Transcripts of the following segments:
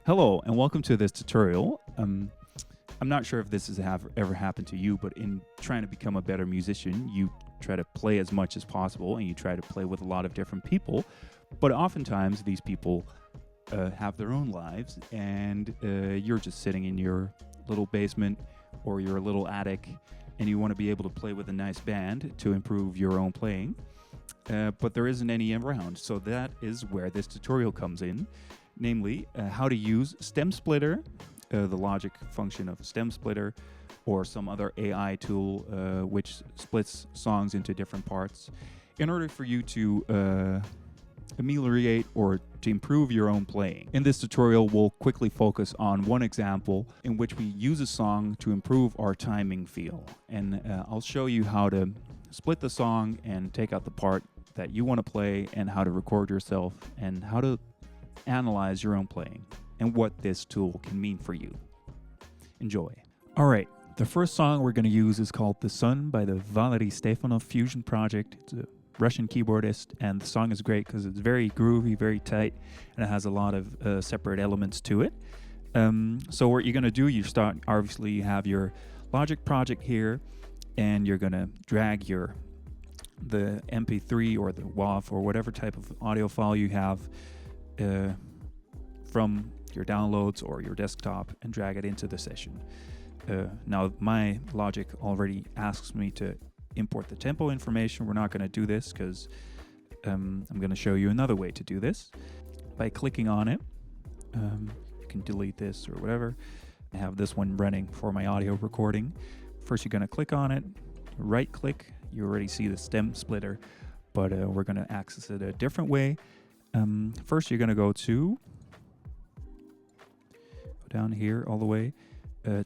Hello and welcome to this tutorial. I'm not sure if this has ever happened to you, but in trying to become a better musician, you try to play as much as possible and you try to play with a lot of different people, but oftentimes these people have their own lives and you're just sitting in your little basement or your little attic and you want to be able to play with a nice band to improve your own playing, but there isn't any around. So that is where this tutorial comes in. Namely, how to use Stemsplitter, the logic function of Stemsplitter, or some other AI tool which splits songs into different parts, in order for you to ameliorate or to improve your own playing. In this tutorial, we'll quickly focus on one example in which we use a song to improve our timing feel. And I'll show you how to split the song and take out the part that you want to play, and how to record yourself, and how to analyze your own playing and what this tool can mean for you. Enjoy. All right, the first song we're going to use is called The Sun by the Valery Stefanov Fusion Project. It's a Russian keyboardist, and the song is great because it's very groovy, very tight, and it has a lot of separate elements to it. So what you're going to do, obviously you have your Logic project here, and you're going to drag the MP3 or the WAV or whatever type of audio file you have from your downloads or your desktop and drag it into the session. Now my Logic already asks me to import the tempo information. We're not going to do this because I'm going to show you another way to do this. By clicking on it, you can delete this or whatever. I have this one running for my audio recording. First you're going to click on it, right click. You already see the Stemsplitter, but we're going to access it a different way. First you're going to go down here all the way,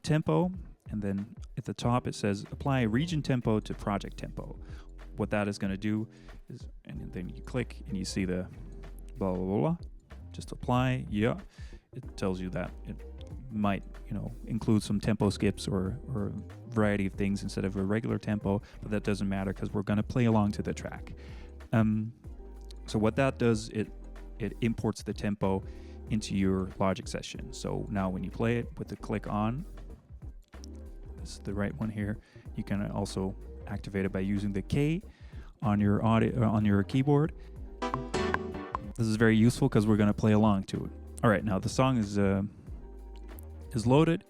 tempo, and then at the top it says apply region tempo to project tempo. What that is going to do is, and then you click and you see the blah blah blah, just apply. Yeah, it tells you that it might include some tempo skips or a variety of things instead of a regular tempo, but that doesn't matter because we're going to play along to the track. So what that does, it imports the tempo into your Logic session. So now when you play it with the click on, this is the right one here, you can also activate it by using the K on your audio on your keyboard. This is very useful because we're going to play along to it. All right, now the song is loaded.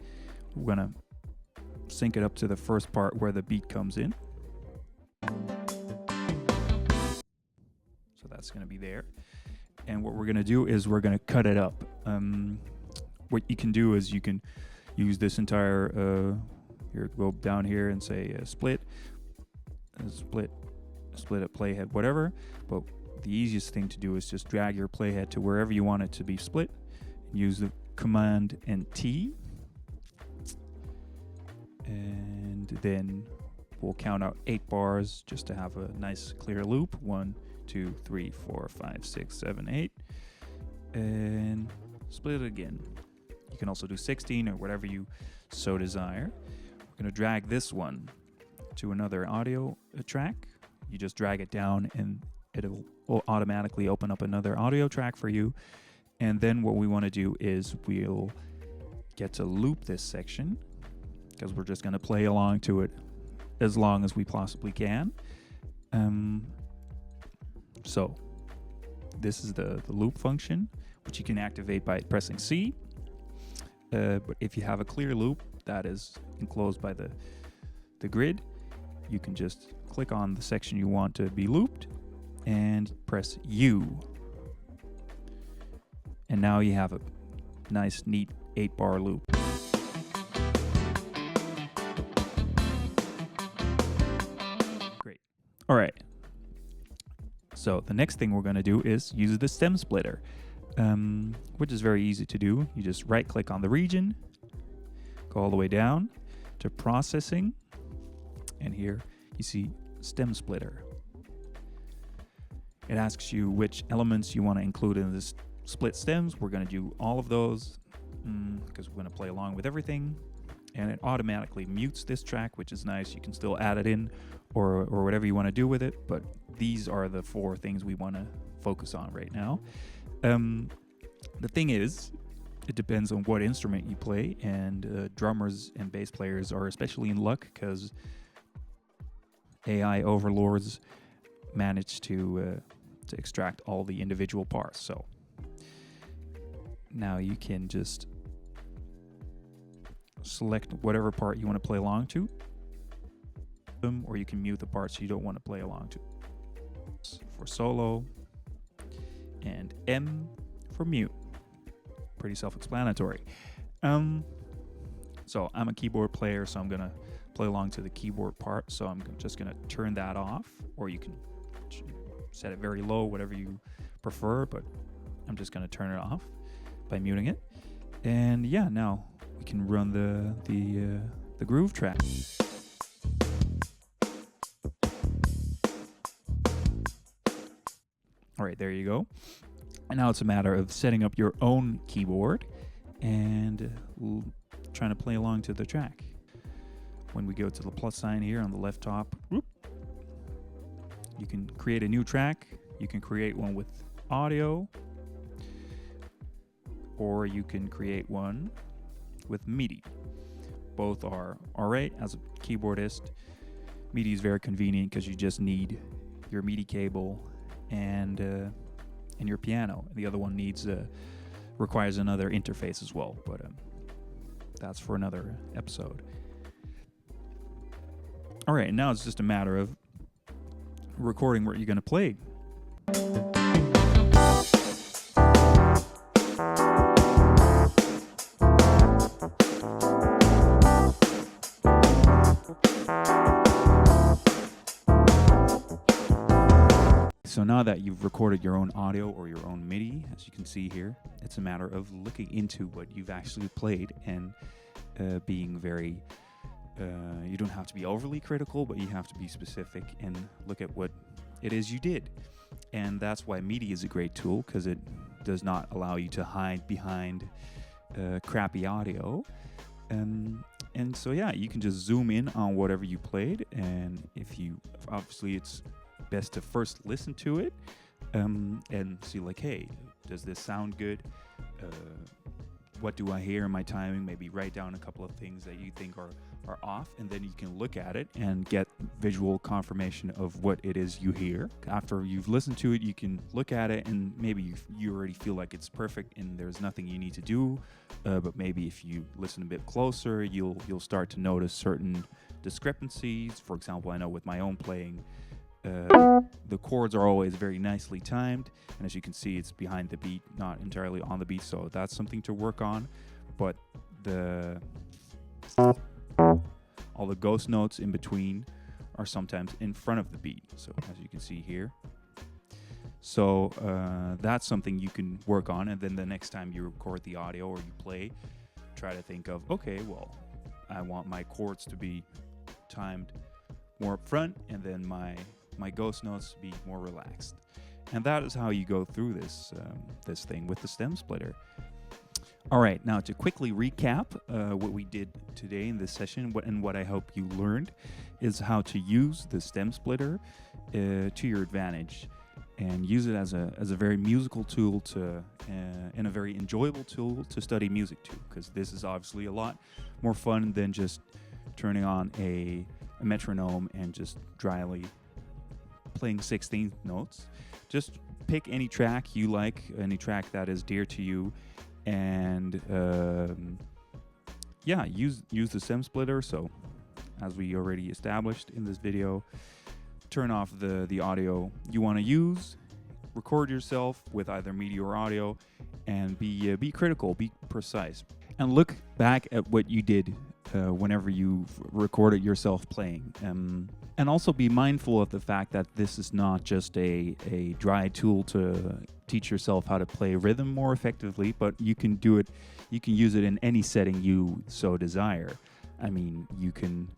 We're going to sync it up to the first part where the beat comes in. So that's going to be there. And what we're going to do is we're going to cut it up. What you can do is you can use this entire, here, go down here and say split a playhead, whatever. But the easiest thing to do is just drag your playhead to wherever you want it to be split. Use the Command and T. And then we'll count out 8 bars just to have a nice clear loop. 1, 2, 3, 4, 5, 6, 7, 8, and split it again. You can also do 16 or whatever you so desire. We're going to drag this one to another audio track. You just drag it down and it will automatically open up another audio track for you. And then what we want to do is we'll get to loop this section because we're just going to play along to it as long as we possibly can. So this is the loop function, which you can activate by pressing C. But if you have a clear loop that is enclosed by the grid, you can just click on the section you want to be looped and press U. And now you have a nice, neat 8-bar loop. Great. All right. So the next thing we're going to do is use the Stemsplitter, which is very easy to do. You just right-click on the region, go all the way down to Processing, and here you see Stemsplitter. It asks you which elements you want to include in this split stems. We're going to do all of those because we're going to play along with everything. And it automatically mutes this track, which is nice. You can still add it in or whatever you want to do with it, but these are the 4 things we want to focus on right now. The thing is, it depends on what instrument you play, and drummers and bass players are especially in luck because AI overlords manage to extract all the individual parts. So now you can just select whatever part you want to play along to, or you can mute the parts you don't want to play along to. For solo, and M for mute. Pretty self-explanatory. So I'm a keyboard player, so I'm gonna play along to the keyboard part. So I'm just gonna turn that off, or you can set it very low, whatever you prefer. But I'm just gonna turn it off by muting it. And yeah, now we can run the groove track. All right, there you go. And now it's a matter of setting up your own keyboard and trying to play along to the track. When we go to the plus sign here on the left top, you can create a new track. You can create one with audio, or you can create one with MIDI. Both are all right. As a keyboardist, MIDI is very convenient because you just need your MIDI cable and your piano. The other one requires another interface as well, but that's for another episode. All right, now it's just a matter of recording what you're going to play. So now that you've recorded your own audio or your own MIDI, as you can see here, it's a matter of looking into what you've actually played and being very, you don't have to be overly critical, but you have to be specific and look at what it is you did. And that's why MIDI is a great tool, because it does not allow you to hide behind crappy audio. And so, yeah, you can just zoom in on whatever you played. And obviously it's best to first listen to it and see, like, hey, does this sound good? What do I hear in my timing? Maybe write down a couple of things that you think are off, and then you can look at it and get visual confirmation of what it is you hear. After you've listened to it, you can look at it, and maybe you already feel like it's perfect and there's nothing you need to do. But maybe if you listen a bit closer, you'll start to notice certain discrepancies. For example, I know with my own playing, the chords are always very nicely timed, and as you can see, it's behind the beat, not entirely on the beat, so that's something to work on. But all the ghost notes in between are sometimes in front of the beat, so as you can see here. So that's something you can work on, and then the next time you record the audio or you play, try to think of, okay, well, I want my chords to be timed more up front, and then my ghost notes to be more relaxed. And that is how you go through this thing with the Stemsplitter. All right, now to quickly recap what we did today in this session, what I hope you learned is how to use the Stemsplitter to your advantage, and use it as a very musical tool and a very enjoyable tool to study music to, because this is obviously a lot more fun than just turning on a metronome and just dryly playing 16th notes. Just pick any track you like, any track that is dear to you, and use the Stemsplitter. So as we already established in this video, turn off the audio you want to use, record yourself with either MIDI or audio, and be critical, be precise, and look back at what you did whenever you recorded yourself playing. And also be mindful of the fact that this is not just a dry tool to teach yourself how to play rhythm more effectively, but you can use it in any setting you so desire. I mean, you can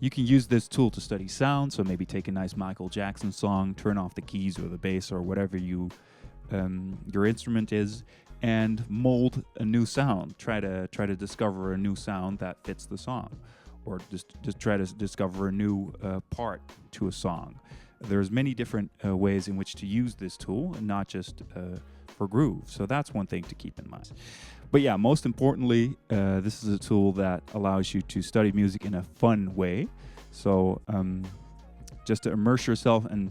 use this tool to study sound, so maybe take a nice Michael Jackson song, turn off the keys or the bass or whatever your instrument is, and mold a new sound. Try to discover a new sound that fits the song, or just try to discover a new part to a song. There's many different ways in which to use this tool, and not just for groove. So that's one thing to keep in mind. But yeah, most importantly, this is a tool that allows you to study music in a fun way. So just to immerse yourself and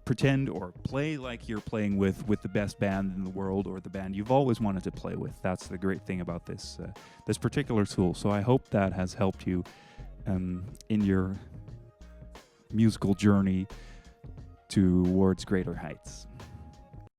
pretend or play like you're playing with the best band in the world, or the band you've always wanted to play with. That's the great thing about this particular tool. So I hope that has helped you in your musical journey towards greater heights.